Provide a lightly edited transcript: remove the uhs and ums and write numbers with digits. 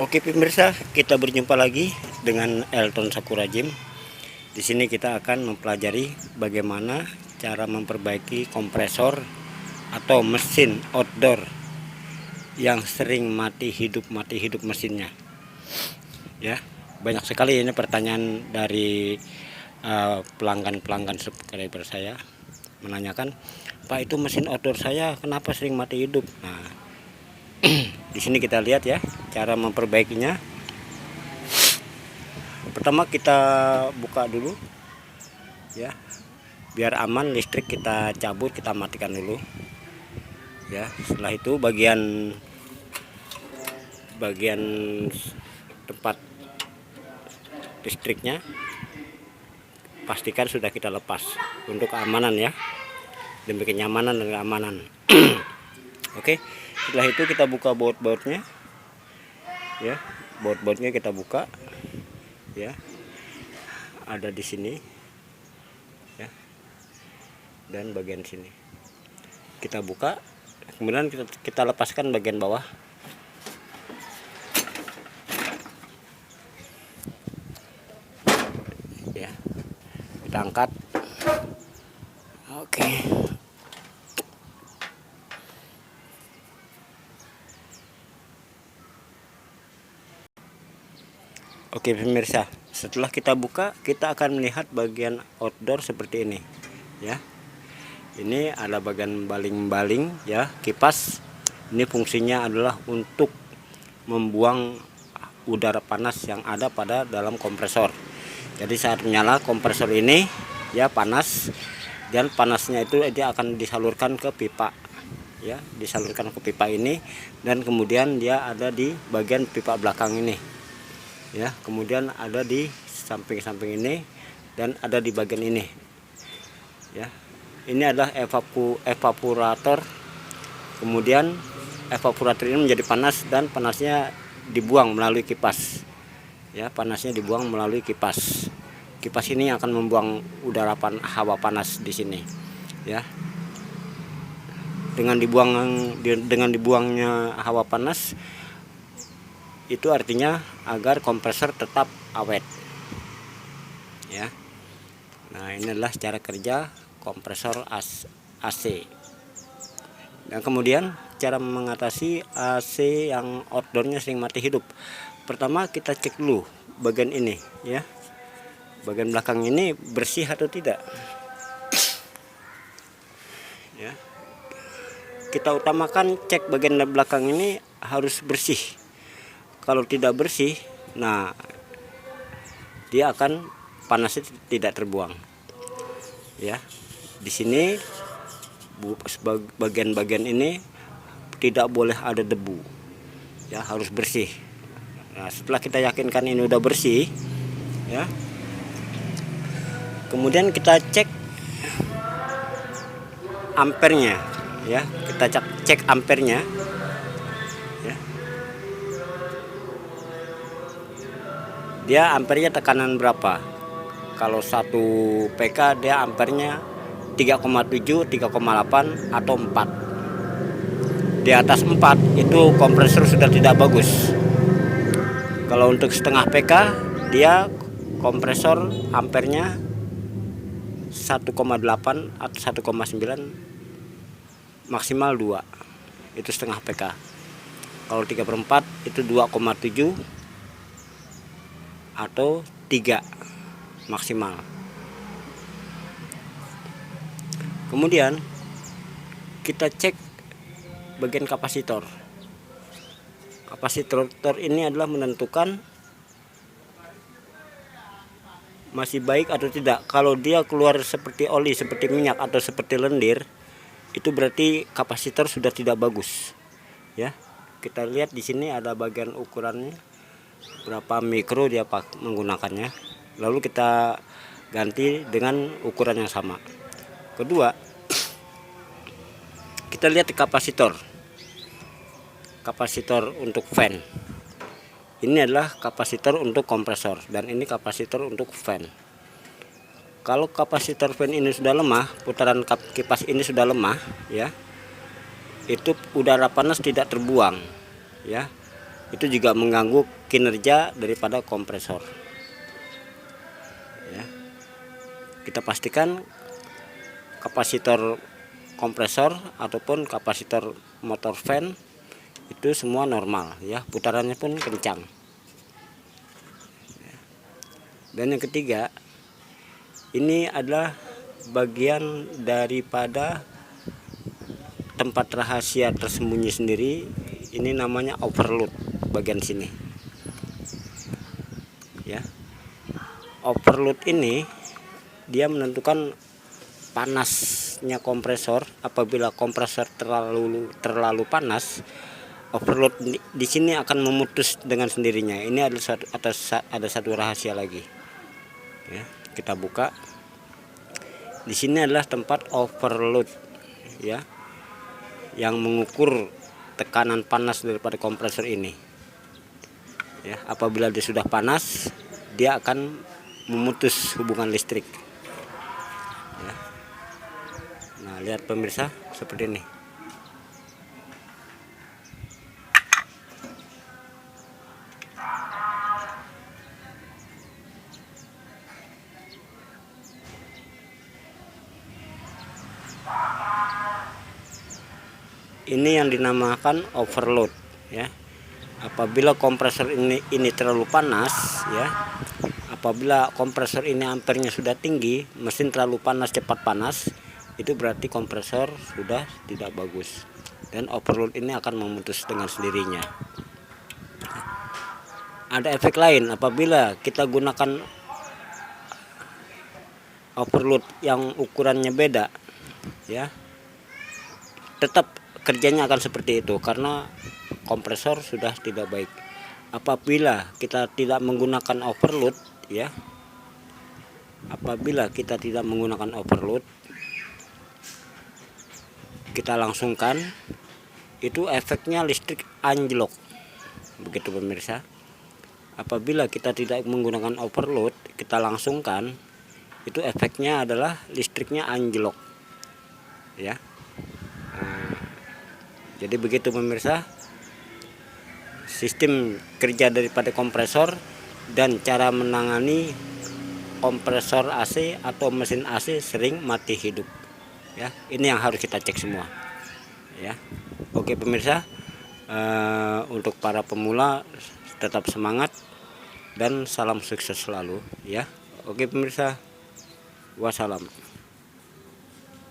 Oke pemirsa, kita berjumpa lagi dengan Elton Sakura Gym. Di sini kita akan mempelajari bagaimana cara memperbaiki kompresor atau mesin outdoor yang sering mati hidup mesinnya. Ya, banyak sekali ini pertanyaan dari pelanggan subscriber saya menanyakan, Pak, itu mesin outdoor saya kenapa sering mati hidup? Nah, di sini kita lihat ya cara memperbaikinya. Pertama kita buka dulu ya, biar aman listrik kita cabut, kita matikan dulu ya. Setelah itu bagian tempat listriknya pastikan sudah kita lepas untuk keamanan ya, demi kenyamanan dan keamanan. Oke, setelah itu kita buka baut-bautnya ya, baut-bautnya kita buka ya, ada di sini ya, dan bagian sini kita buka, kemudian kita lepaskan bagian bawah ya, kita angkat. Oke. Oke pemirsa, setelah kita buka, kita akan melihat bagian outdoor seperti ini ya. Ini ada bagian baling-baling ya, kipas. Ini fungsinya adalah untuk membuang udara panas yang ada pada dalam kompresor. Jadi saat menyala kompresor ini ya panas, dan panasnya itu dia akan disalurkan ke pipa ya, disalurkan ke pipa ini, dan kemudian dia ada di bagian pipa belakang ini ya, kemudian ada di samping-samping ini, dan ada di bagian ini ya. Ini adalah evaporator. Kemudian evaporator ini menjadi panas, dan panasnya dibuang melalui kipas ya, panasnya dibuang melalui kipas. Kipas ini akan membuang udara hawa panas di sini ya. Dengan dibuangnya hawa panas itu artinya agar kompresor tetap awet ya. Nah, ini adalah cara kerja kompresor AC. Dan kemudian cara mengatasi AC yang outdoornya sering mati hidup. Pertama kita cek dulu bagian ini ya, bagian belakang ini bersih atau tidak ya. Kita utamakan cek bagian belakang ini harus bersih. Kalau tidak bersih, nah dia akan panasnya tidak terbuang ya. Di sini bagian-bagian ini tidak boleh ada debu ya, harus bersih. Nah, setelah kita yakinkan ini udah bersih ya, kemudian kita cek ampernya ya, kita cek ampernya ya. Dia ampernya tekanan berapa? Kalau 1 PK dia ampernya 3,7, 3,8 atau 4. Di atas 4 itu kompresor sudah tidak bagus. Kalau untuk setengah PK dia kompresor ampernya 1,8 atau 1,9, maksimal 2. Itu setengah PK. Kalau 3/4 itu 2,7 atau 3 maksimal. Kemudian kita cek bagian kapasitor. Kapasitor ini adalah menentukan masih baik atau tidak. Kalau dia keluar seperti oli, seperti minyak, atau seperti lendir, itu berarti kapasitor sudah tidak bagus ya. Kita lihat di sini ada bagian ukurannya, berapa mikro dia menggunakannya, lalu kita ganti dengan ukuran yang sama. Kedua, kita lihat di kapasitor untuk fan. Ini adalah kapasitor untuk kompresor, dan ini kapasitor untuk fan. Kalau kapasitor fan ini sudah lemah, putaran kipas ini sudah lemah ya, itu udara panas tidak terbuang ya. itu juga mengganggu kinerja daripada kompresor. Ya. Kita pastikan kapasitor kompresor ataupun kapasitor motor fan itu semua normal ya, putarannya pun kencang. Dan yang ketiga, ini adalah bagian daripada tempat rahasia tersembunyi sendiri. Ini namanya overload bagian sini ya. Overload ini dia menentukan panasnya kompresor. Apabila kompresor terlalu panas, overload di sini akan memutus dengan sendirinya. Ini ada satu rahasia lagi ya. Kita buka. Di sini adalah tempat overload ya, yang mengukur tekanan panas daripada kompresor ini ya. Apabila dia sudah panas, dia akan memutus hubungan listrik ya. Nah, lihat pemirsa, seperti ini. Ini yang dinamakan overload ya. Apabila kompresor ini terlalu panas ya, apabila kompresor ini ampernya sudah tinggi, mesin terlalu panas, cepat panas, itu berarti kompresor sudah tidak bagus, dan overload ini akan memutus dengan sendirinya. Ada efek lain apabila kita gunakan overload yang ukurannya beda ya, tetap kerjanya akan seperti itu karena kompresor sudah tidak baik. Apabila kita tidak menggunakan overload ya, apabila kita tidak menggunakan overload, kita langsungkan, itu efeknya listrik anjlok. Begitu pemirsa. Apabila kita tidak menggunakan overload, kita langsungkan, itu efeknya adalah listriknya anjlok ya. Jadi begitu pemirsa, sistem kerja daripada kompresor dan cara menangani kompresor AC atau mesin AC sering mati hidup ya. Ini yang harus kita cek semua ya. Oke pemirsa, untuk para pemula tetap semangat dan salam sukses selalu ya. Oke pemirsa, wassalam.